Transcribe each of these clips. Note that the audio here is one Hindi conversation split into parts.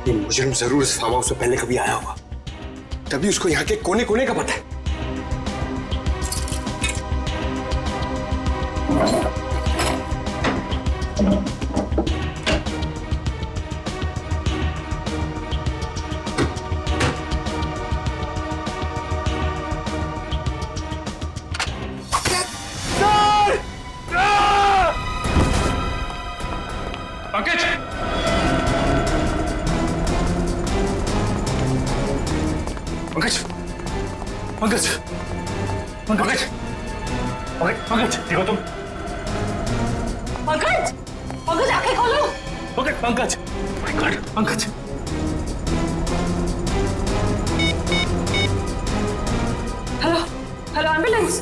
ये मुजरिम जरूर इस फार्म हाउस से पहले कभी आया होगा, तभी उसको यहाँ के कोने कोने का पता है। पंकज! पंकज! पंकज! पंकज! पंकज! देखो तुम। पंकज! पंकज आंखें खोलो। Pankaj! Pankaj! My God! Pankaj! Hello hello ambulance.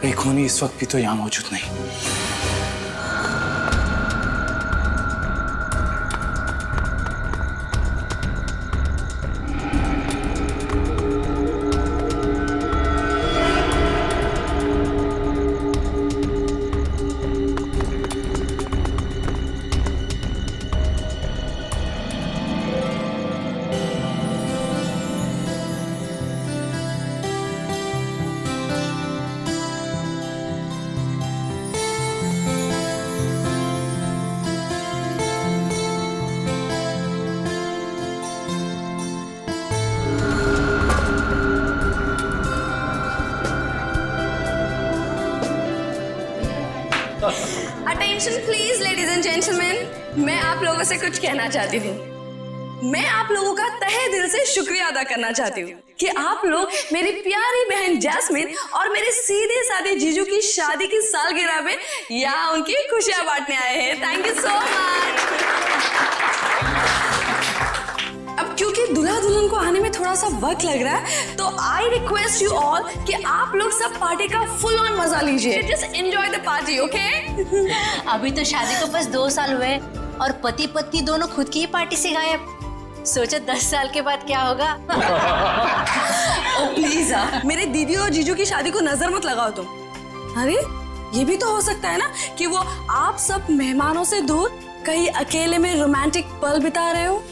कहीं खूनी इस वक्त भी तो यहाँ मौजूद नहीं। Attention please ladies and gentleman, मैं आप लोगों से कुछ कहना चाहती हूँ। मैं आप लोगों का तहे दिल से शुक्रिया अदा करना चाहती हूँ कि आप लोग मेरी प्यारी बहन जैस्मिन और मेरे सीधे साधे जीजू की शादी की सालगिरह में यहाँ उनकी खुशियां बांटने आए हैं। Thank you so much. अब क्योंकि दूल्हा दुल्हन को आने में थोड़ा सा वक्त लग रहा है, तो आई रिक्वेस्ट यू ऑल कि आप लोग सब पार्टी का फुल ऑन मजा लीजिए। Just enjoy the party, okay? अभी तो शादी को बस 2 साल हुए और पति पत्नी दोनों खुद की ही पार्टी से गायब। सोचो 10 साल के बाद क्या होगा। ओ प्लीज मेरे दीदी और जीजू की शादी को नजर मत लगाओ तुम। अरे ये भी तो हो सकता है ना कि वो आप सब मेहमानों से दूर कहीं अकेले में रोमांटिक पल बिता रहे हो।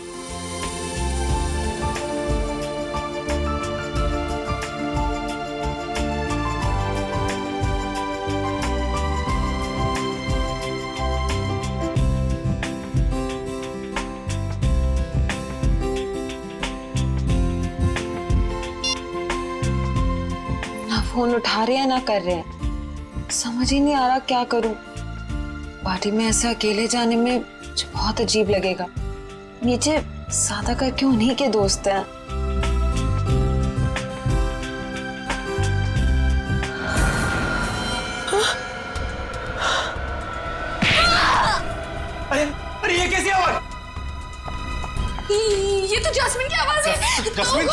फोन उठा रहे हैं ना कर रहे हैं, समझ ही नहीं आ रहा क्या करूं। पार्टी में ऐसे अकेले जाने में मुझे बहुत अजीब लगेगा। नीचे सादा करके उन्हीं के दोस्त हैं। अरे ये कैसी आवाज? ये तो जैस्मिन की आवाज है। जैस्मिन!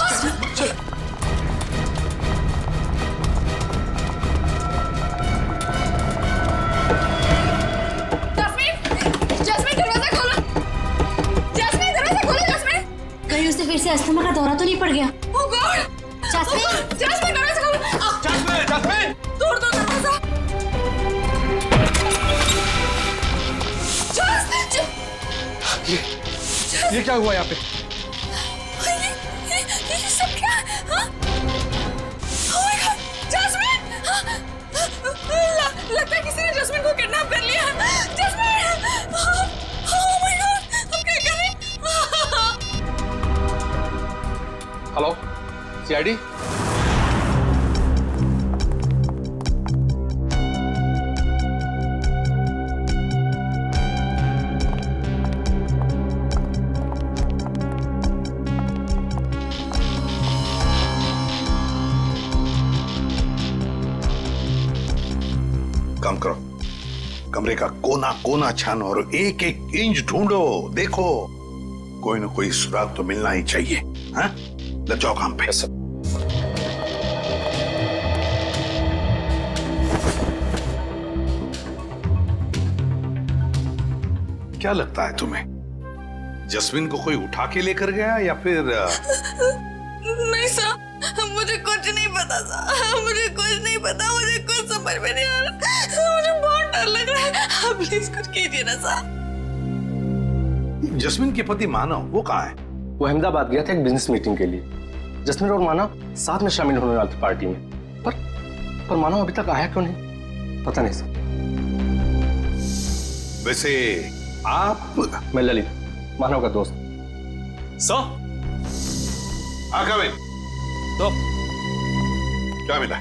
फिर से अस्थमा का दौरा तो नहीं पड़ गया? Oh God! जैस्मिन! जैस्मिन दरवाजा खोलो! जैस्मिन! जैस्मिन! तोड़ दो दरवाजा! ये क्या हुआ यहाँ पे? ये सब क्या? हाँ? Oh my God! जैस्मिन! लगता है किसी ने जैस्मिन को किडनैप कर लिया। जैस्मिन! Oh my God! हम क्या करें? Hello, CID? काम करो, कमरे का कोना कोना छानो और एक एक इंच ढूंढो। देखो कोई ना कोई सुराग तो मिलना ही चाहिए। हाँ, लग जाओ काम पे। क्या लगता है तुम्हें, जस्मिन को कोई उठा के लेकर गया या फिर? नहीं सर, मुझे कुछ नहीं पता सर, मुझे कुछ नहीं पता, मुझे कुछ समझ में नहीं आ रहा, मुझे बहुत डर लग रहा है। आप प्लीज कुछ कीजिए ना सर। जस्मिन के पति मानव वो कहाँ है? वो अहमदाबाद गया था एक बिजनेस मीटिंग के लिए। जस्मिन और मानव साथ में शामिल होने वाले थे पार्टी में, पर मानव अभी तक आया क्यों नहीं पता नहीं सर। वैसे आप? मैं ललित, मानव का दोस्त। Sir coming. तो क्या मिला?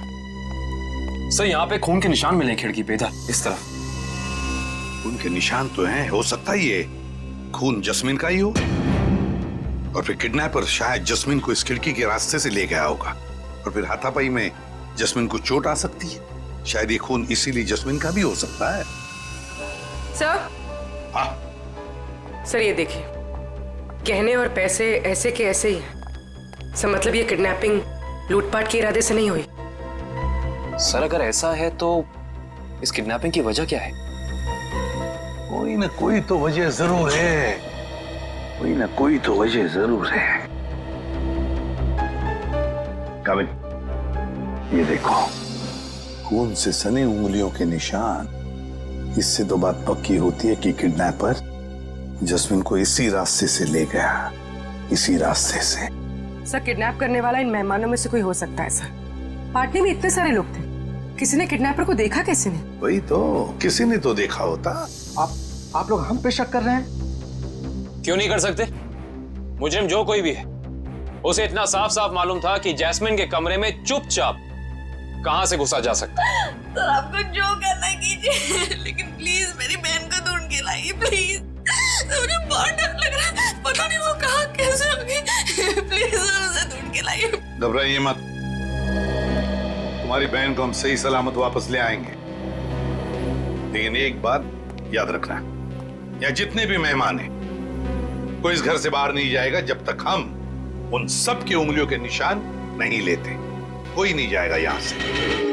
सर यहाँ पे खून के निशान मिले हैं खिड़की पे, इधर इस तरफ। उनके निशान तो हैं, हो सकता है ये खून जस्मिन का ही हो, और फिर किडनैपर शायद जस्मिन को इस खिड़की के रास्ते से ले गया होगा, और फिर हाथापाई में जस्मिन को चोट आ सकती है। शायद ये खून इसीलिए जस्मिन का भी हो सकता है। सर, हाँ सर ये देखिए, गहने और पैसे ऐसे के ऐसे ही हैं। सर मतलब ये किडनैपिंग लूटपाट के इरादे से नहीं हुई। सर अगर ऐसा है तो इस किडनैपिंग की वजह क्या है? कोई ना कोई तो वजह जरूर है, कोई ना कोई तो वजह जरूर है। कमिन, ये देखो खून से सनी उंगलियों के निशान। इससे तो बात पक्की होती है कि किडनैपर जस्मिन को इसी रास्ते से ले गया, इसी रास्ते से। सर किडनैप करने वाला इन मेहमानों में से कोई हो सकता है सर। पार्टी में इतने सारे लोग थे, किसी ने किडनैपर को देखा कैसे नहीं? वही तो, किसी ने तो देखा होता। आप लोग हम पे शक कर रहे हैं? क्यों नहीं कर सकते? मुजरिम जो कोई भी है, उसे इतना साफ साफ मालूम था कि जैस्मिन के कमरे में चुपचाप कहां से घुसा जा सकता है। सर आपको जो करना कीजिए, लेकिन प्लीज मेरी बहन को ढूंढ के लाइए प्लीज। मुझे बहुत डर लग रहा है, पता नहीं वो कहाँ कैसे होगी। प्लीज सर उसे ढूंढ के लाइए। घबराइए मत, तुम्हारी बहन को हम सही सलामत वापस ले आएंगे। लेकिन एक बात याद रखना, यहाँ जितने भी मेहमान हैं, कोई इस घर से बाहर नहीं जाएगा जब तक हम उन सब की उंगलियों के निशान नहीं लेते। कोई नहीं जाएगा यहां से।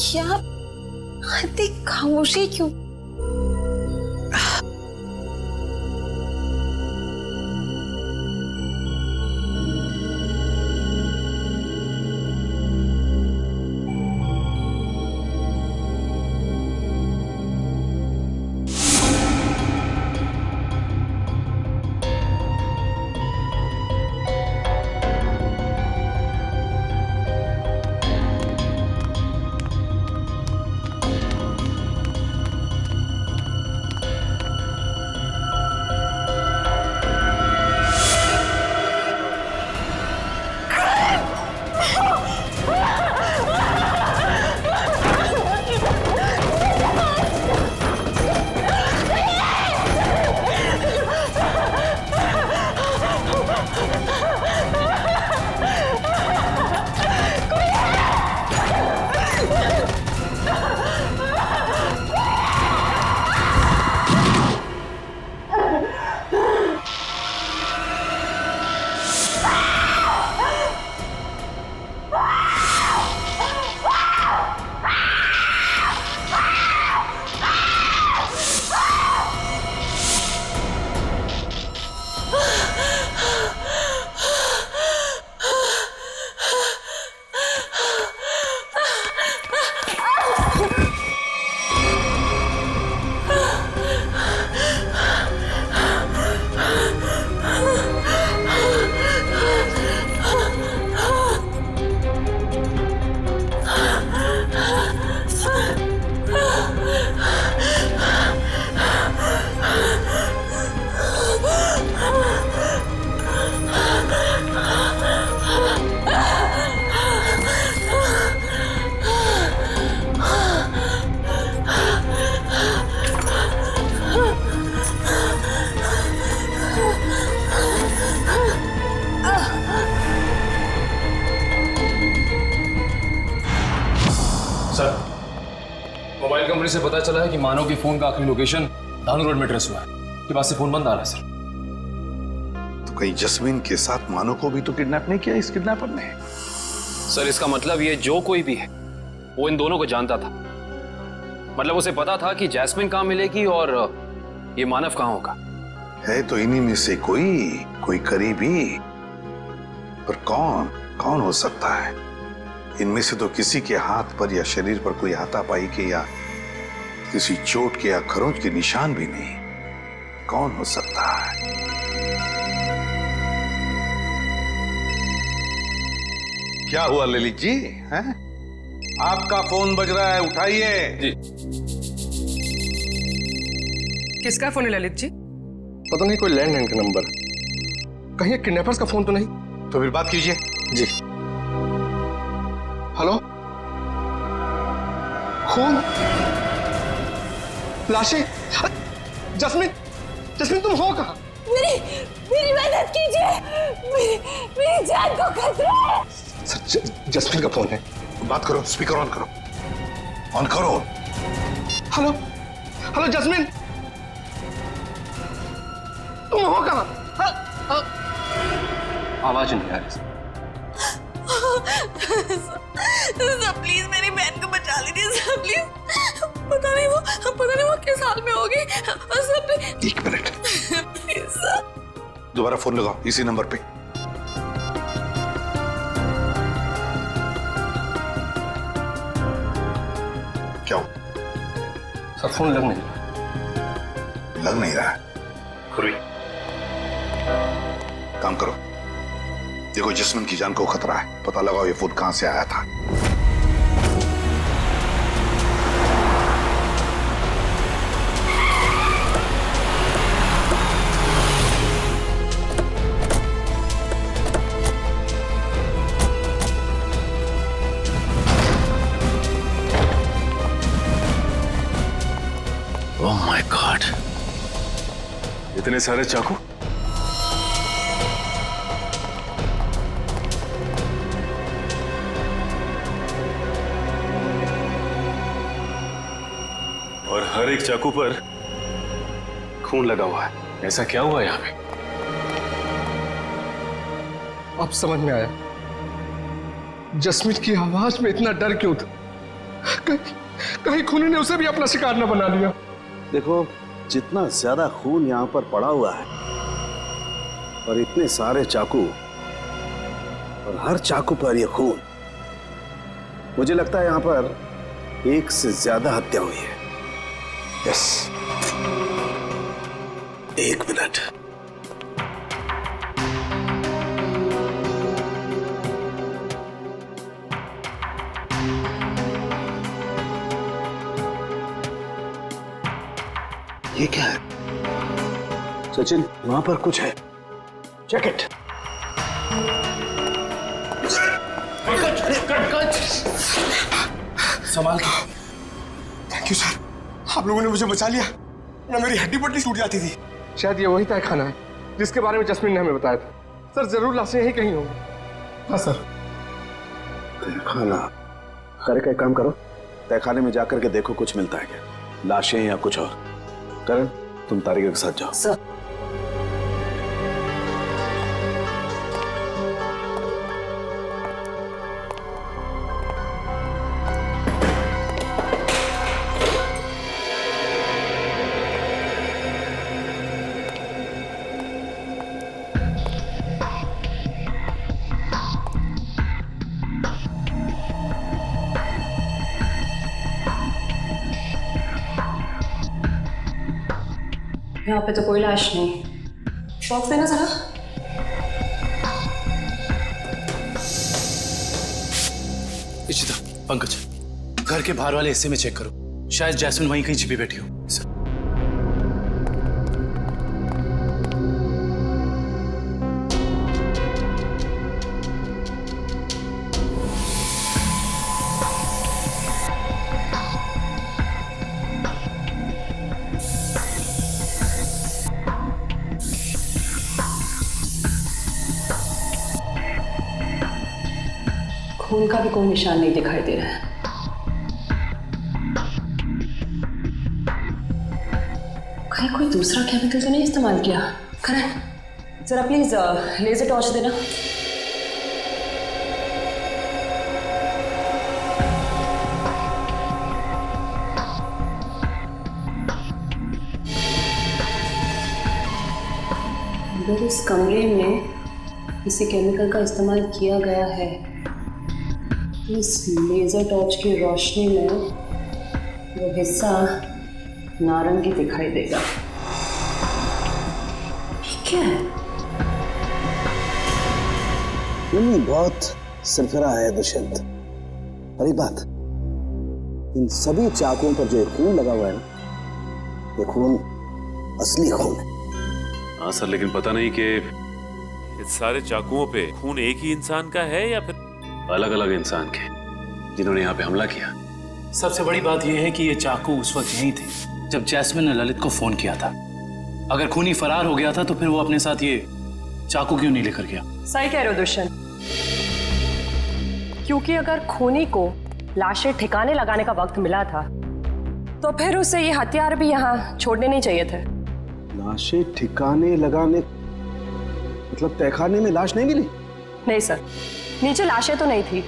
यार इतनी खामोशी क्यों? सर, मोबाइल कंपनी से पता चला है कि मानव के फोन का आखिरी लोकेशन धानु रोड में ट्रेस हुआ है। के पास से फोन बंद आ रहा है सर। तो कहीं जस्मीन के साथ मानव को भी तो किडनैप नहीं किया इस किडनैपर ने? सर इसका मतलब ये जो कोई भी है वो इन दोनों को जानता था। मतलब उसे पता था कि जैस्मिन कहाँ मिलेगी और ये मानव कहाँ होगा। है तो इन्हीं में से कोई करीबी, पर कौन हो सकता है? इनमें से तो किसी के हाथ पर या शरीर पर कोई हाथापाई के या किसी चोट के या खरोंच के निशान भी नहीं। कौन हो सकता है? क्या हुआ ललित जी? हैं? आपका फोन बज रहा है, उठाइए। जी। किसका फोन है ललित जी? पता नहीं, कोई लैंडलाइन का नंबर। कहीं किडनैपर्स का फोन तो नहीं? तो फिर बात कीजिए। जी। हेलो, खून, लाशें। जस्मीन तुम हो कहाँ? मेरी मदद कीजिए, मेरी जान को खतरा है। सर, जस्मीन का फोन है। बात करो, स्पीकर ऑन करो, ऑन करो। हेलो जस्मीन, तुम हो कहाँ? आवाज नहीं आ रही। सर प्लीज मेरी बहन को बचा लीजिए सर, प्लीज। पता नहीं वो किस हाल में होगी sir, please. 1 minute, please sir. दोबारा फोन लगाओ इसी नंबर पे। क्या हो? सर फोन लग नहीं रहा। लग नहीं रहा है? काम करो, देखो जस्मिन की जान को खतरा है, पता लगाओ ये फोन कहां से आया था। ओह माय गॉड, इतने सारे चाकू। और हर एक चाकू पर खून लगा हुआ है। ऐसा क्या हुआ यहां पे? अब समझ में आया जस्मीन की आवाज में इतना डर क्यों था। कहीं खूनी ने उसे भी अपना शिकार न बना लिया। देखो, जितना ज्यादा खून यहाँ पर पड़ा हुआ है और इतने सारे चाकू और हर चाकू पर यह खून, मुझे लगता है यहाँ पर 1 से ज्यादा हत्या हुई है। Yes, 1 minute. ये क्या है? सचिन, वहां पर कुछ है। Check it. संभाल के। थैंक यू सर, आप लोगों ने मुझे बचा लिया, ना मेरी हड्डी पट्टी टूट जाती थी। शायद ये वही तय खाना है जिसके बारे में जस्मीन ने हमें बताया था। सर जरूर लाशें यहीं कहीं होंगी। हाँ सर। खाना करे का एक काम करो, तहखाने में जाकर के देखो कुछ मिलता है क्या, लाशें या कुछ और। करण, तुम तारिका के साथ जाओ। सर। यहाँ पे तो कोई लाश नहीं। शॉप देना जरा। इशिता, पंकज, घर के बाहर वाले हिस्से में चेक करो, शायद जैस्मिन वहीं कहीं छिपी बैठी हो। खून का भी कोई निशान नहीं दिखाई दे रहा है। कहीं कोई दूसरा केमिकल तो नहीं इस्तेमाल किया? करण, जरा प्लीज लेजर टॉर्च देना। अगर इस कमरे में किसी केमिकल का इस्तेमाल किया गया है तो इस लेजर टॉर्च की रोशनी में वो हिस्सा नारंगी दिखाई देगा। ठीक है। ये बहुत सरफरा है दुष्यंत। अरे बात, इन सभी चाकुओं पर जो खून लगा हुआ है ना, ये खून असली खून है। हाँ सर, लेकिन पता नहीं कि इस सारे चाकुओं पे खून एक ही इंसान का है या फिर अलग अलग इंसान के जिन्होंने यहाँ पे हमला किया। सबसे बड़ी बात यह है कि ये चाकू उस वक्त यहीं थे जब जैस्मिन ने ललित को फोन किया था। अगर खूनी फरार हो गया था तो फिर वो अपने साथ ये चाकू क्यों नहीं लेकर गया? सही कह रहे हो दुष्यंत, क्योंकि अगर खूनी को लाशें ठिकाने लगाने का वक्त मिला था तो फिर उसे ये हथियार भी यहाँ छोड़ने नहीं चाहिए थे। लाशें ठिकाने लगाने मतलब तहखाने में लाश नहीं मिली? नहीं सर, नीचे लाशें तो नहीं थी,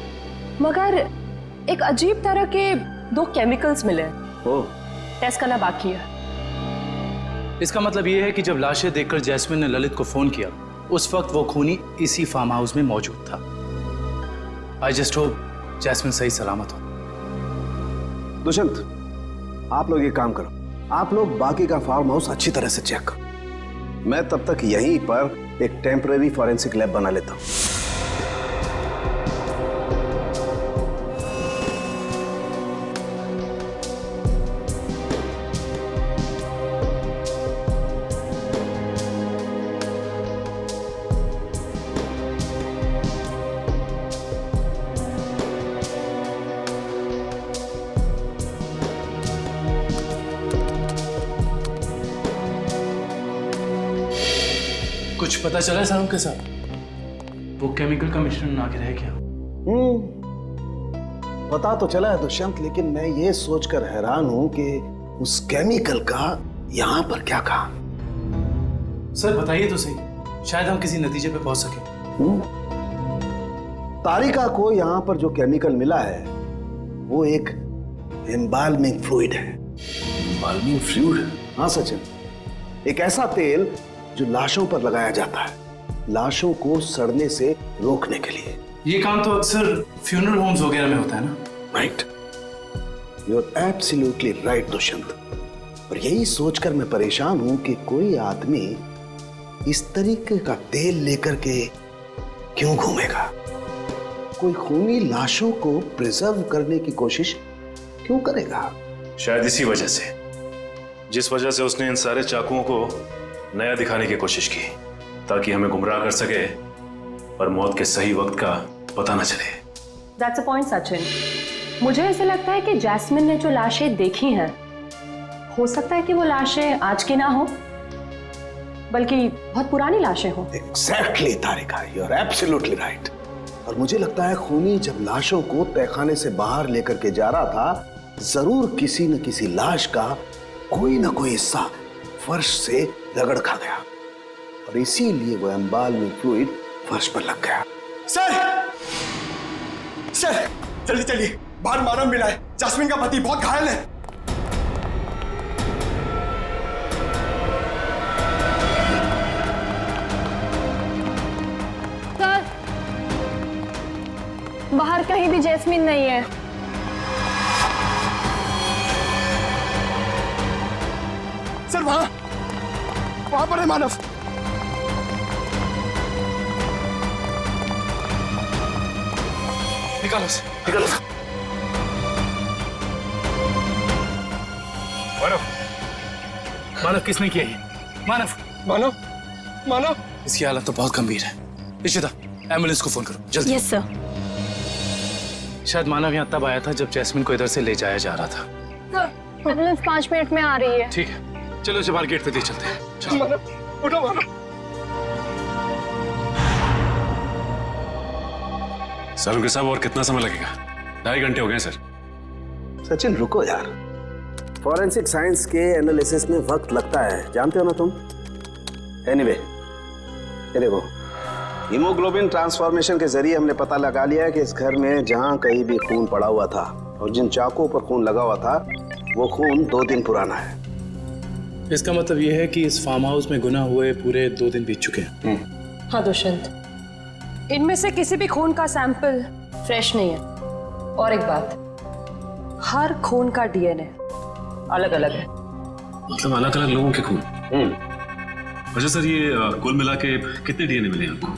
मगर एक अजीब तरह के 2 केमिकल्स मिले। ओह, टेस्ट करना बाकी है। इसका मतलब ये है कि जब लाशें देखकर जैस्मिन ने ललित को फोन किया उस वक्त वो खूनी इसी फार्म हाउस में मौजूद था। आई जस्ट होप जैस्मिन सही सलामत हो। दुष्यंत, आप लोग ये काम करो, आप लोग बाकी का फार्म हाउस अच्छी तरह से चेक करो। मैं तब तक यहीं पर एक टेम्परेरी फॉरेंसिक लैब बना लेता हूं। कुछ पता चला साहब के साथ? वो केमिकल का मिश्रण ना के रह गया। पता तो चला है दुष्यंत, लेकिन मैं ये सोचकर हैरान हूं कि उस केमिकल का यहां पर क्या काम। सर बताइए तो सही, शायद हम किसी नतीजे पे पहुंच सके। तारिका को यहां पर जो केमिकल मिला है वो एक एम्बाल्मिंग फ्लूइड है। Embalming fluid? हाँ सचिन, एक ऐसा तेल जो लाशों पर लगाया जाता है, लाशों को सड़ने से रोकने के लिए। ये काम तो अक्सर फ्यूनरल होम्स वगैरह में होता है ना? Right, you are absolutely right Dushyant. और यही सोचकर मैं परेशान हूं कि कोई आदमी इस तरीके का तेल लेकर के क्यों घूमेगा। कोई खूनी लाशों को प्रिजर्व करने की कोशिश क्यों करेगा? शायद इसी वजह से, जिस वजह से उसने इन सारे चाकुओं को नया दिखाने की कोशिश की, ताकि हमें गुमराह कर सके और मौत के सही वक्त का पता न चले। That's a point, Sachin. मुझे ऐसे लगता है कि जैस्मिन ने जो लाशें देखी हैं, हो सकता है कि वो लाशें आज की ना हो, बल्कि बहुत पुरानी लाशें हो। Exactly, Tarika, you are absolutely right। और मुझे लगता है खूनी जब लाशों को तहखाने से बाहर लेकर के जा रहा था, जरूर किसी न किसी लाश का कोई ना कोई हिस्सा फर्श से रगड़ खा गया और इसीलिए वो एम्बाल्मिंग फ्लूइड फर्श पर लग गया। सर, सर जल्दी चलिए, बाहर मानव मिला है, जैस्मिन का पति बहुत घायल है। सर, बाहर कहीं भी जैस्मिन नहीं है। सर वहां पर है मानव। निकालो से, निकालो। मानव, मानव किसने किया ये? मानव, मानव, मानव। इसकी हालत तो बहुत गंभीर है। इशिता, एम्बुलेंस को फोन करो जल्दी। Yes sir. शायद मानव यहाँ तब आया था जब जैस्मिन को इधर से ले जाया जा रहा था। सर, एम्बुलेंस 5 मिनट में आ रही है। ठीक है, चलो इसे बाहर गेट पे दे चलते हैं। चलो। मानव, उठो मानव। सर उनके साहब और कितना समय लगेगा? 2.5 घंटे हो गए सर। सचिन रुको यार, फॉरेंसिक साइंस के एनालिसिस में वक्त लगता है, जानते हो ना तुम। एनीवे, ये देखो, हीमोग्लोबिन ट्रांसफॉर्मेशन के जरिए हमने पता लगा लिया है कि इस घर में जहां कहीं भी खून पड़ा हुआ था और जिन चाकुओं पर खून लगा हुआ था वो खून 2 दिन पुराना है। इसका मतलब ये है कि इस फार्म हाउस में गुना हुए पूरे 2 दिन बीत चुके हैं। हाँ दुष्यंत, इनमें से किसी भी खून का सैंपल फ्रेश नहीं है। और एक बात, हर खून का डीएनए अलग अलग है। मतलब अलग अलग लोगों के खून। अच्छा सर, ये कुल मिला के कितने डीएनए मिले आपको?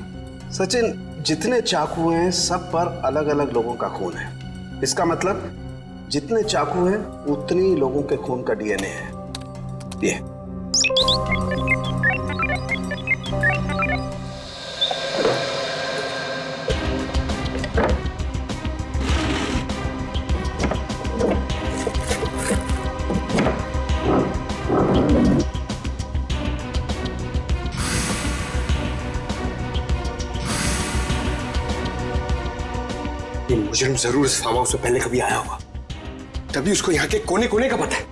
सचिन, जितने चाकू हैं सब पर अलग अलग लोगों का खून है। इसका मतलब जितने चाकू हैं उतनी लोगों के खून का डीएनए है। ये मुजरिम जरूर इस फार्म हाउस में पहले कभी आया होगा, तभी उसको यहाँ के कोने कोने का पता है।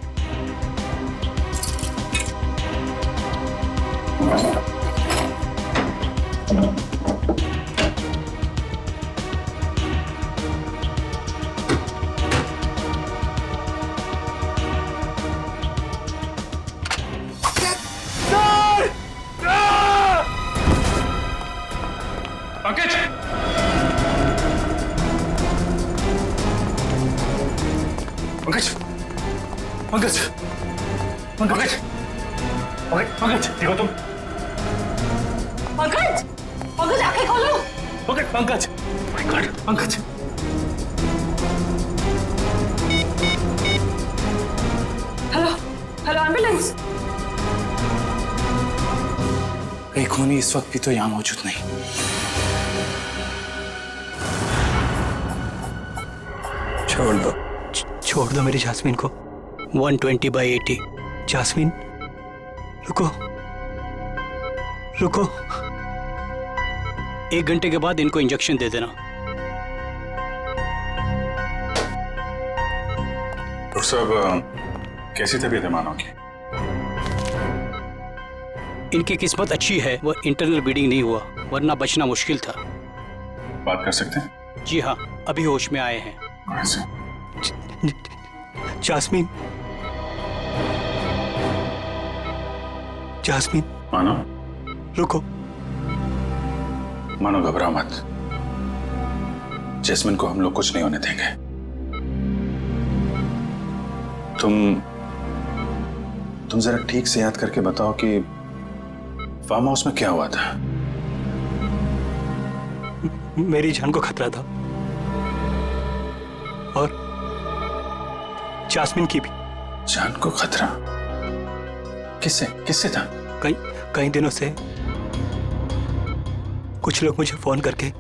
पंकज! पंकज! पंकज! पंकज! पंकज! देखो तुम। पंकज! पंकज, आंखें खोलो। Pankaj! Pankaj! Pankaj! Hello, hello ambulance. कहीं खूनी इस वक्त भी तो यहाँ मौजूद नहीं। छोड़ दो मेरी जास्मीन को। 120/80। जास्मीन, रुको रुको। 1 घंटे के बाद इनको इंजेक्शन दे देना। डॉक्टर साहब, कैसी तबीयत है मानव की? इनकी किस्मत अच्छी है, वो इंटरनल ब्लीडिंग नहीं हुआ, वरना बचना मुश्किल था। बात कर सकते हैं? जी हाँ, अभी होश में आए हैं। Jasmine, Jasmine. मानो, रुको। मानो, घबरा मत। जैस्मिन को हम लोग कुछ नहीं होने देंगे। तुम जरा ठीक से याद करके बताओ कि फार्म हाउस में क्या हुआ था? मेरी जान को खतरा था और जास्मिन की भी। जान को खतरा? किससे किससे था? कई दिनों से कुछ लोग मुझे फोन करके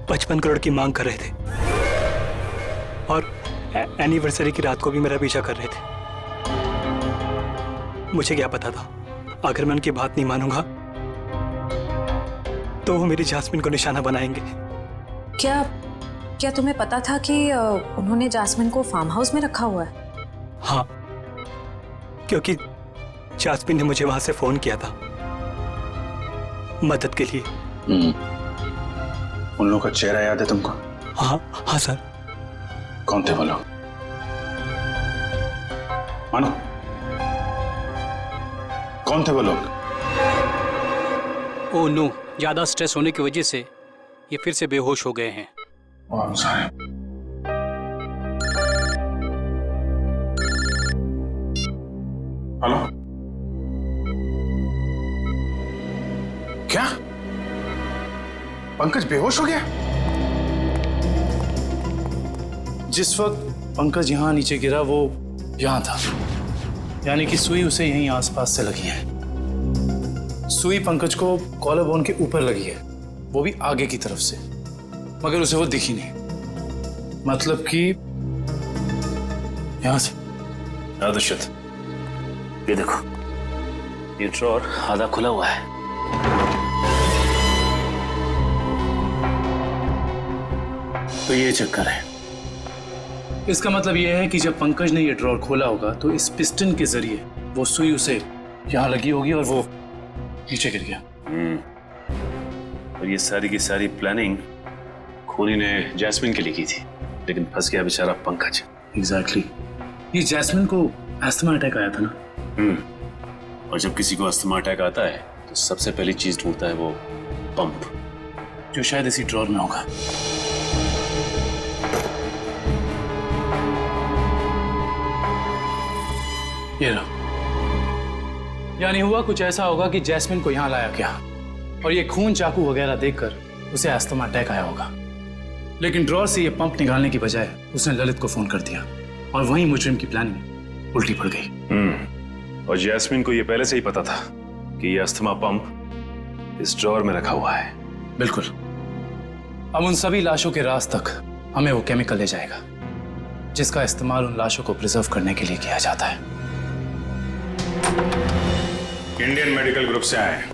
55 करोड़ की मांग कर रहे थे और एनिवर्सरी की रात को भी मेरा पीछा कर रहे थे। मुझे क्या पता था, अगर मैं उनकी बात नहीं मानूंगा तो वो मेरी जास्मिन को निशाना बनाएंगे। क्या तुम्हें पता था कि उन्होंने जास्मिन को फार्म हाउस में रखा हुआ है? हाँ, क्योंकि जास्मिन ने मुझे वहां से फोन किया था मदद के लिए। उन लोगों का चेहरा याद है तुमको? हाँ हाँ सर। कौन थे वो लोग? मानो, कौन थे वो लोग? ओह नो, ज्यादा स्ट्रेस होने की वजह से ये फिर से बेहोश हो गए हैं। हेलो, क्या पंकज बेहोश हो गया? जिस वक्त पंकज यहाँ नीचे गिरा वो यहाँ था, यानी कि सुई उसे यहीं आसपास से लगी है। सुई पंकज को कॉलर बोन के ऊपर लगी है, वो भी आगे की तरफ से, मगर उसे वो दिखी नहीं। मतलब कि यहां से। दुष्यंत, ये देखो, ये ड्रॉर आधा खुला हुआ है। तो ये चक्कर है, इसका मतलब यह है कि जब पंकज ने ये ड्रॉर खोला होगा तो इस पिस्टन के जरिए वो सुई उसे यहाँ लगी होगी और वो नीचे गिर गया। और ये सारी की सारी प्लानिंग खूनी ने जैस्मिन के लिए की थी, लेकिन फंस गया बेचारा पंकज। एग्जैक्टली। ये जैस्मिन को अस्थमा अटैक आया था ना। और जब किसी को अस्थमा अटैक आता है तो सबसे पहली चीज ढूंढता है वो पंप, जो शायद इसी ड्रॉर में होगा। ये लो। यानी हुआ कुछ ऐसा होगा कि जैस्मिन को यहां लाया गया और ये खून चाकू वगैरह देखकर उसे अस्थमा अटैक आया होगा, लेकिन ड्रॉर से ये पंप निकालने की बजाय उसने ललित को फोन कर दिया और वहीं मुजरिम की प्लानिंग उल्टी पड़ गई। और जैस्मिन को ये पहले से ही पता था कि ये अस्थमा पंप इस ड्रॉर में रखा हुआ है। बिल्कुल। अब उन सभी लाशों के राज तक हमें वो केमिकल ले जाएगा जिसका इस्तेमाल उन लाशों को प्रिजर्व करने के लिए किया जाता है। इंडियन मेडिकल ग्रुप से आए हैं,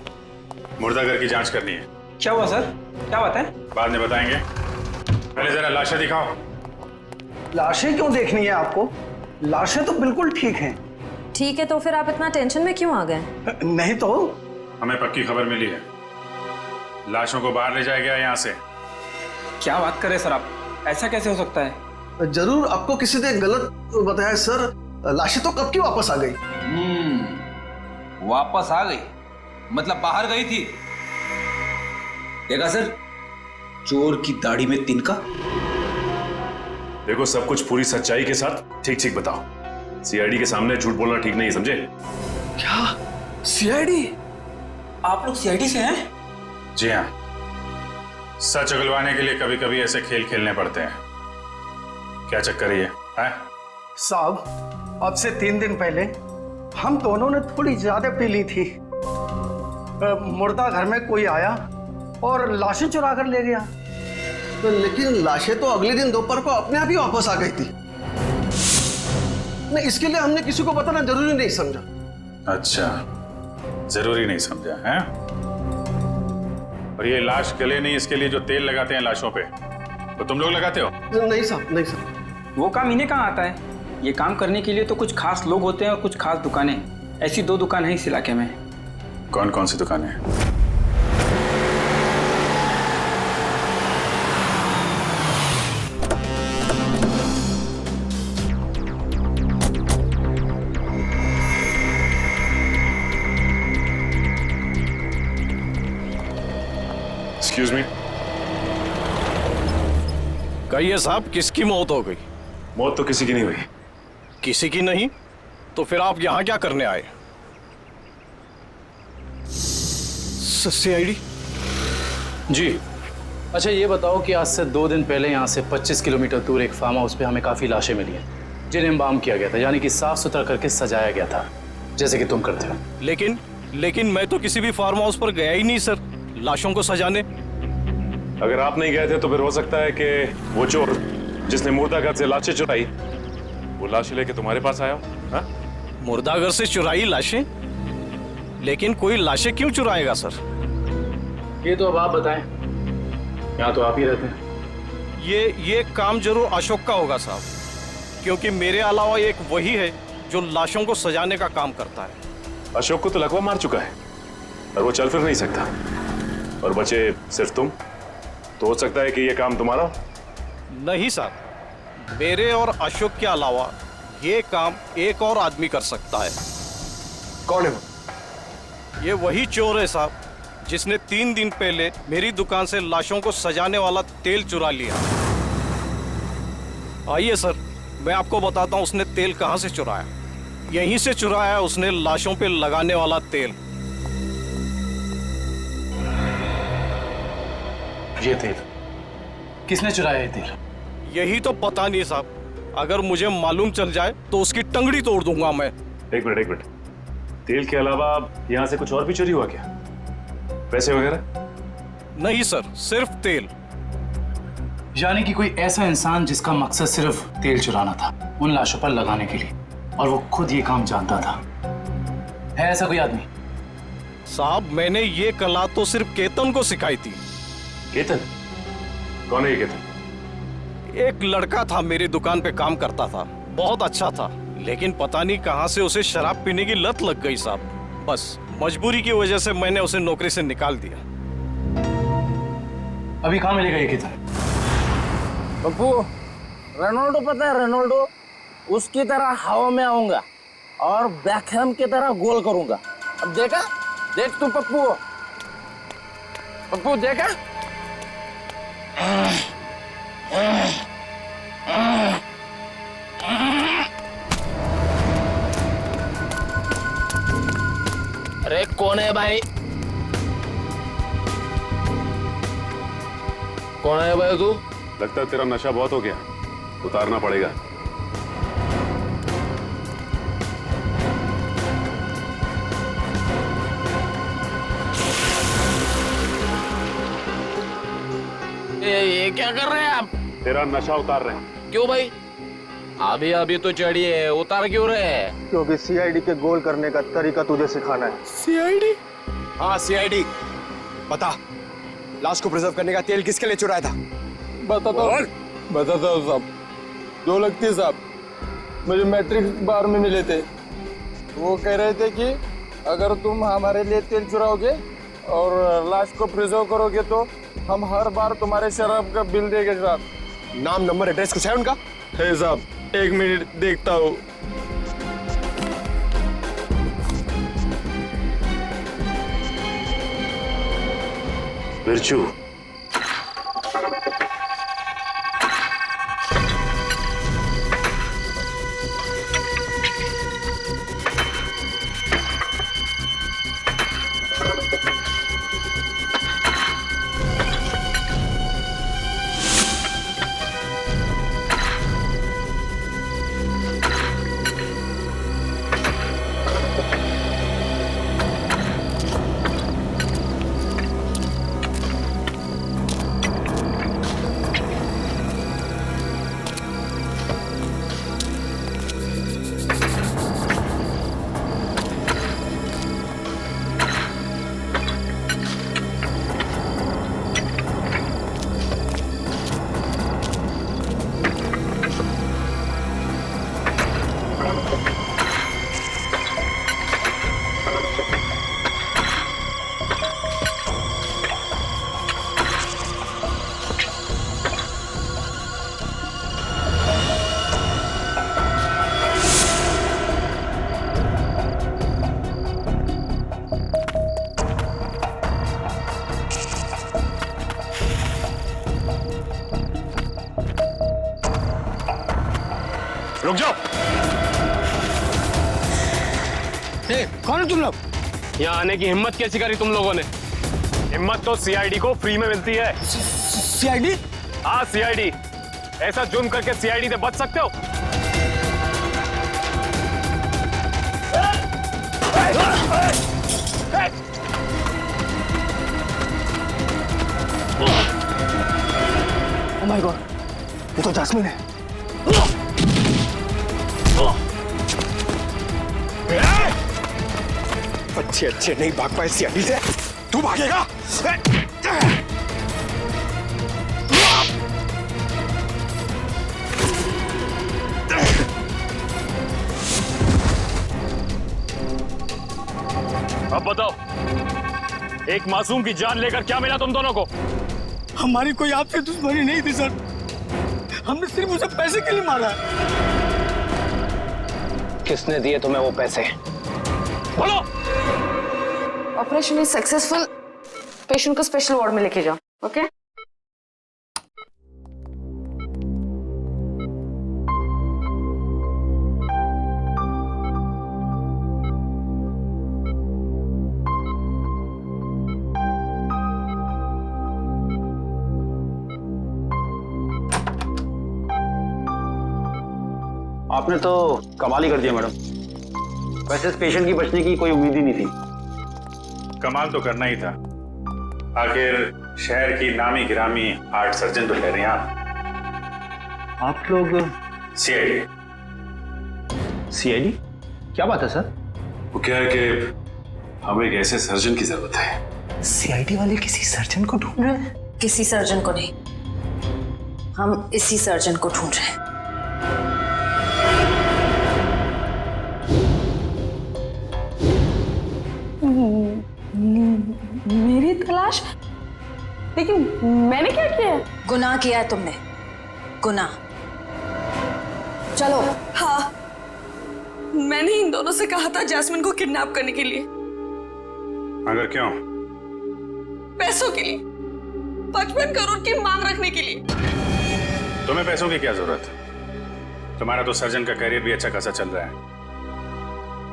मुर्दाघर की जांच करनी है। क्या हुआ सर? क्या बात है? बाद में बताएंगे, पहले जरा लाशें दिखाओ। लाशें क्यों देखनी है आपको? लाशें तो बिल्कुल ठीक हैं। ठीक है, तो फिर आप इतना टेंशन में क्यों आ गए? नहीं तो हमें पक्की खबर मिली है, लाशों को बाहर ले जाया गया यहाँ से। क्या बात कर रहे सर आप? ऐसा कैसे हो सकता है? जरूर आपको किसी ने गलत बताया सर। लाशें तो कब की वापस आ गई। वापस आ गई मतलब बाहर गई थी। देखा सर, चोर की दाढ़ी में तिनका। देखो, सब कुछ पूरी सच्चाई के साथ ठीक ठीक बताओ। सीआईडी के सामने झूठ बोलना ठीक नहीं, समझे? क्या? सीआईडी? आप लोग सीआईडी से हैं? जी हाँ, सच उगलवाने के लिए कभी कभी ऐसे खेल खेलने पड़ते हैं। क्या चक्कर है ये? साहब, अब से 3 दिन पहले हम दोनों ने थोड़ी ज्यादा पी ली थी। मुर्दा घर में कोई आया और लाशें चुरा कर ले गया। तो लेकिन लाशें तो अगले दिन दोपहर को अपने आप ही वापस आ गई थी। नहीं, इसके लिए हमने किसी को बताना जरूरी नहीं समझा। अच्छा, जरूरी नहीं समझा है? और ये लाश गले नहीं, इसके लिए जो तेल लगाते हैं लाशों पे, तो तुम लोग लगाते हो? नहीं साहब, नहीं साहब। वो काम इन्हें कहाँ आता है? ये काम करने के लिए तो कुछ खास लोग होते हैं और कुछ खास दुकानें। ऐसी 2 दुकान है इस इलाके में। कौन कौन सी दुकानें हैं? Excuse me. कहिए साहब, किसकी मौत हो गई? मौत तो किसी की नहीं हुई। किसी की नहीं? तो फिर आप यहाँ क्या करने आए? सीआईडी? जी। अच्छा, ये बताओ कि आज से 2 दिन पहले यहाँ से 25 किलोमीटर दूर एक फार्म हाउस पे हमें काफी लाशें मिली हैं जिन्हें एम्बाम किया गया था, यानी कि साफ सुथरा करके सजाया गया था, जैसे कि तुम करते हो। लेकिन मैं तो किसी भी फार्म हाउस पर गया ही नहीं सर, लाशों को सजाने। अगर आप नहीं गए थे तो फिर हो सकता है कि वो चोर जिसने मुर्दाघर से लाशें चुराई, वो लाशें लेके तुम्हारे पास आया हो। मुर्दाघर से चुराई लाशें? लेकिन कोई लाशें क्यों चुराएगा सर? ये तो अब आप बताएं, यहाँ तो आप ही रहते हैं। ये काम जरूर अशोक का होगा साहब, क्योंकि मेरे अलावा एक वही है जो लाशों को सजाने का काम करता है। अशोक को तो लकवा मार चुका है और वो चल फिर नहीं सकता, और बचे सिर्फ तुम। तो हो सकता है कि ये काम तुम्हारा। नहीं साहब, मेरे और अशोक के अलावा ये काम एक और आदमी कर सकता है। कौन है वो? ये वही चोर है साहब जिसने 3 दिन पहले मेरी दुकान से लाशों को सजाने वाला तेल चुरा लिया। आइए सर, मैं आपको बताता हूँ उसने तेल कहाँ से चुराया। यहीं से चुराया उसने लाशों पे लगाने वाला तेल। ये तेल किसने चुराया? ये तेल? यही तो पता नहीं साहब, अगर मुझे मालूम चल जाए तो उसकी टंगड़ी तोड़ दूंगा मैं। एक मिनट, तेल के अलावा यहाँ से कुछ और भी चोरी हुआ क्या? पैसे वगैरह? नहीं सर, सिर्फ तेल। यानी कि कोई ऐसा इंसान जिसका मकसद सिर्फ तेल चुराना था उन लाशों पर लगाने के लिए, और वो खुद ये काम जानता था। है ऐसा कोई आदमी? साहब, मैंने ये कला तो सिर्फ केतन को सिखाई थी। केतन? कौन है ये केतन? एक लड़का था मेरी दुकान पे काम करता था, बहुत अच्छा था, लेकिन पता नहीं कहां से उसे शराब पीने की लत लग गई साहब। बस मजबूरी की वजह से मैंने उसे नौकरी से निकाल दिया। अभी कहाँ मिलेगा ये किताब? पप्पू, रोनाल्डो पता है रोनाल्डो, उसकी तरह हवा में आऊंगा और बैकहैम की तरह गोल करूंगा। अब देखा, देख तू पप्पू, पप्पू देखा? अरे कौन है भाई? कौन है भाई तू? लगता है तेरा नशा बहुत हो गया, उतारना पड़ेगा। ये क्या कर रहे हैं आप? तेरा नशा उतार रहे हैं। क्यों भाई? अभी अभी तो चढ़ी है, उतार क्यों रहे हैं? क्योंकि सीआईडी के गोल करने का तरीका तुझे सिखाना है। सीआईडी? हाँ सीआईडी। बता, लाश को प्रिजर्व करने का तेल किसके लिए चुराया था? बताता हूँ साहब। जो लगती साहब, मुझे मैट्रिक बार में मिले थे। वो कह रहे थे कि अगर तुम हमारे लिए तेल चुराओगे और लाश को प्रिजर्व करोगे तो हम हर बार तुम्हारे शराब का बिल देंगे साहब। नाम नंबर एड्रेस कुछ है उनका? है साहब, 1 मिनट देखता हूँ। बिरजू, रुक जाओ। कौन है तुम लोग? यहाँ आने की हिम्मत कैसी करी तुम लोगों ने? हिम्मत तो सीआईडी को फ्री में मिलती है। सीआईडी? हाँ सीआईडी। ऐसा जुर्म करके सीआईडी से बच सकते हो? ओह माय गॉड, ये तो जैस्मिन है। अच्छे अच्छे नहीं भाग पाए सीआईडी से, तू भागेगा? अब बताओ, एक मासूम की जान लेकर क्या मिला तुम दोनों को? हमारी कोई आपसे दुश्मनी नहीं थी सर, हमने सिर्फ उसे पैसे के लिए मारा। किसने दिए तुम्हें वो पैसे? बोलो। Operation is successful. पेशेंट को स्पेशल वार्ड में लेके जाओ। ओके? आपने तो कमाल ही कर दिया मैडम। वैसे इस पेशेंट की बचने की कोई उम्मीद ही नहीं थी। कमाल तो करना ही था, आखिर शहर की नामी गिरामी हार्ट सर्जन तो ठहरे हैं आप लोग सीआईडी। सीआईडी? क्या बात है सर? वो क्या है कि हमें एक ऐसे सर्जन की जरूरत है। सीआईडी वाले किसी सर्जन को ढूंढ रहे हैं? किसी सर्जन को नहीं, हम इसी सर्जन को ढूंढ रहे हैं। मेरी तलाश? लेकिन मैंने क्या किया है? गुनाह किया है तुमने, गुनाह। चलो। हाँ, मैंने इन दोनों से कहा था जैस्मिन को किडनैप करने के लिए। मगर क्यों? पैसों के लिए, 55 करोड़ की मांग रखने के लिए। तुम्हें पैसों की क्या जरूरत? तुम्हारा तो सर्जन का करियर भी अच्छा खासा चल रहा है।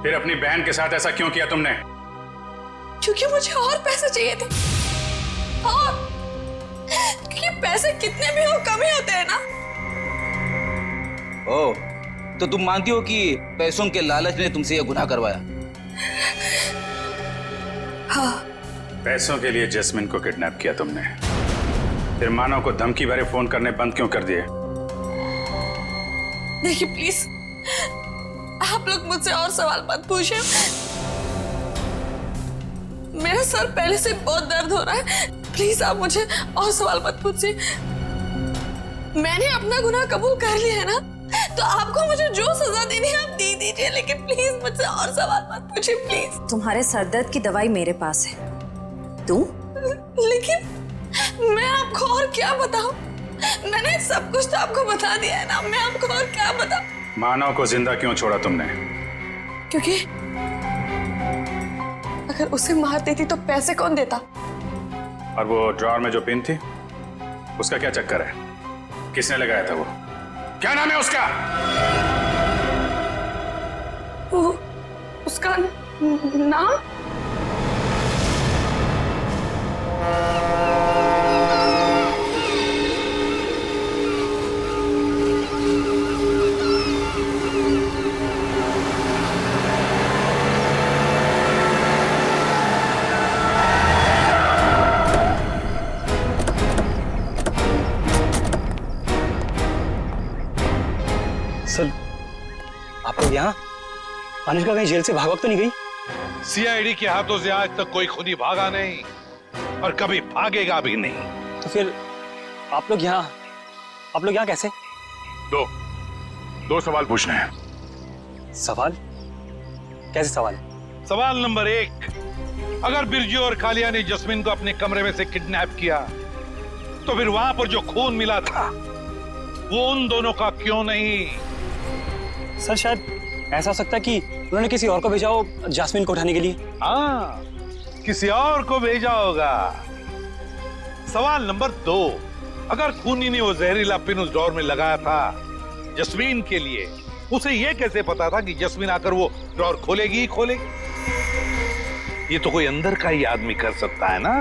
फिर अपनी बहन के साथ ऐसा क्यों किया तुमने? क्योंकि मुझे और पैसे चाहिए थे। और क्योंकि पैसे कितने भी हो कम ही होते हैं ना। ओ, तो तुम मानती हो कि पैसों के लालच ने तुमसे यह गुनाह करवाया? हाँ। पैसों के लिए जैस्मिन को किडनैप किया तुमने, फिर मानव को धमकी भरे फोन करने बंद क्यों कर दिए? देखिए प्लीज, आप लोग मुझसे और सवाल मत पूछिए। मेरा सर पहले से बहुत दर्द हो रहा है। प्लीज आप मुझे और सवाल मत पूछिए। मैंने अपना गुनाह कबूल कर लिया है ना, तो आपको मुझे जो सजा देनी है आप दे दीजिए, लेकिन प्लीज मुझसे और सवाल मत पूछिए प्लीज। तुम्हारे सरदर्द की दवाई मेरे पास है, तू? लेकिन मैं आपको और क्या बताऊं? मैंने सब कुछ तो आपको बता दिया है ना, मैं आपको और क्या बताऊं? मानव को जिंदा क्यों छोड़ा तुमने? क्योंकि अगर उसे मार देती तो पैसे कौन देता? और वो ड्रॉअर में जो पिन थी, उसका क्या चक्कर है? किसने लगाया था वो? क्या नाम है उसका? वो उसका नाम? सर, आप लोग यहाँ? अनुष्का कहीं जेल से भाग तो नहीं गई? सीआईडी के हाथों से आज तक कोई खूनी भागा नहीं और कभी भागेगा भी नहीं। तो फिर आप लोग यहाँ कैसे? दो सवाल पूछने हैं। सवाल? कैसे सवाल? सवाल नंबर 1, अगर बिरजू और कालिया ने जस्मिन को अपने कमरे में से किडनैप किया, तो फिर वहां पर जो खून मिला था वो उन दोनों का क्यों नहीं? सर, शायद ऐसा हो सकता है कि उन्होंने किसी और को भेजा हो जैस्मिन को उठाने के लिए। हाँ, किसी और को भेजा होगा। सवाल नंबर 2, अगर खूनी ने वो जहरीला पिन उस ड्रॉअर में लगाया था जस्मीन के लिए, उसे यह कैसे पता था कि जस्मीन आकर वो ड्रॉअर खोलेगी ही खोलेगी? ये तो कोई अंदर का ही आदमी कर सकता है ना।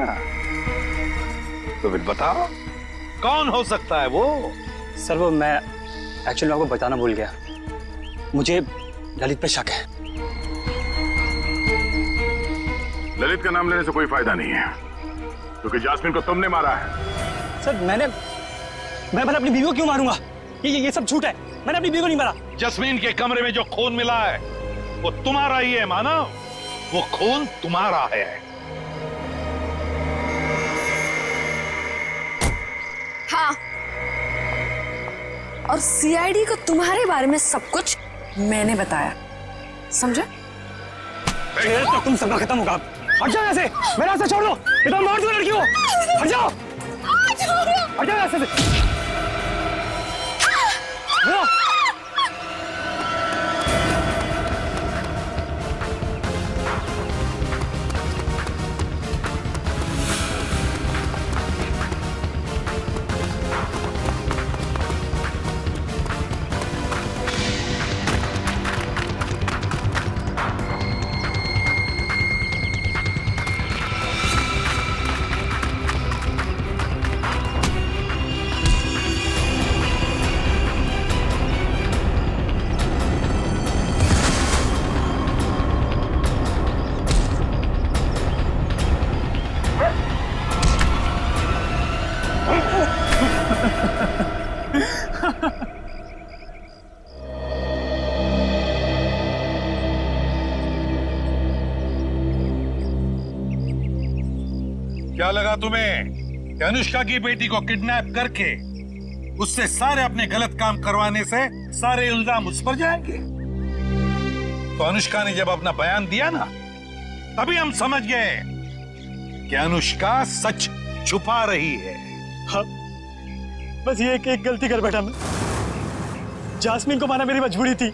तो फिर बताओ कौन हो सकता है वो? सर, वो मैं एक्चुअली आपको बताना भूल गया। मुझे ललित पे शक है। ललित का नाम लेने से कोई फायदा नहीं है, क्योंकि जैस्मिन को तुमने मारा है। सर, मैं भला अपनी बीवी को क्यों मारूंगा? ये सब झूठ है। मैंने अपनी बीवी को नहीं मारा। जस्मीन के कमरे में जो खून मिला है वो तुम्हारा ही है मानव, वो खून तुम्हारा है। हाँ, और सीआईडी को तुम्हारे बारे में सब कुछ मैंने बताया, समझे? तो तुम सबका खत्म होगा। हट जाओ ऐसे, मेरा रास्ता छोड़ दो। ये तो मार दो लड़की को। हट जाओ, हट जाओ ऐसे से। क्या लगा तुम्हें कि अनुष्का की बेटी को किडनैप करके उससे सारे अपने गलत काम करवाने से सारे इल्जाम उस पर जाएंगे। तो अनुष्का ने जब अपना बयान दिया ना, तभी हम समझ गए कि अनुष्का सच छुपा रही है। हाँ, बस ये एक गलती कर बैठा मैं। जास्मिन को माना मेरी मजबूरी थी।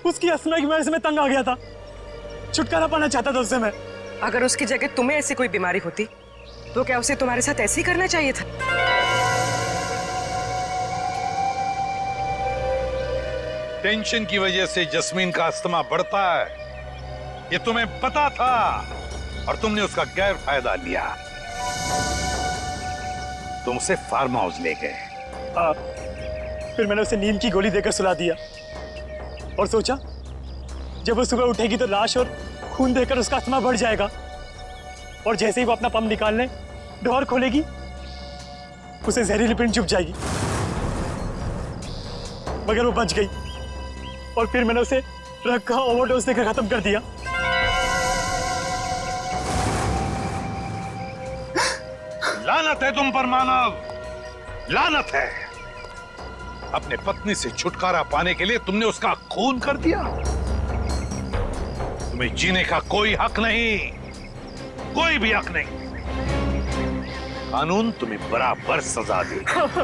उसकी अस्मा की वजह से मैं तंग आ गया था, छुटकारा पाना चाहता था उससे मैं। अगर उसकी जगह तुम्हें ऐसी कोई बीमारी होती तो क्या उसे तुम्हारे साथ ऐसे ही करना चाहिए था? टेंशन की वजह से जस्मीन का अस्थमा बढ़ता है, ये तुम्हें पता था और तुमने उसका गैर फायदा लिया। तुम उसे फार्म हाउस ले गए। फिर मैंने उसे नींद की गोली देकर सुला दिया और सोचा जब वो सुबह उठेगी तो लाश और खून देखकर उसका अस्थमा बढ़ जाएगा, और जैसे ही वो अपना पंप निकालने डोर खोलेगी उसे जहरीली पिन चुभ जाएगी। मगर वो बच गई और फिर मैंने उसे ड्रग का ओवरडोज देकर खत्म कर दिया। लानत है तुम पर मानव, लानत है। अपने पत्नी से छुटकारा पाने के लिए तुमने उसका खून कर दिया। तुम्हें जीने का कोई हक नहीं, कोई भी हक नहीं। कानून तुम्हें बराबर सजा देगा।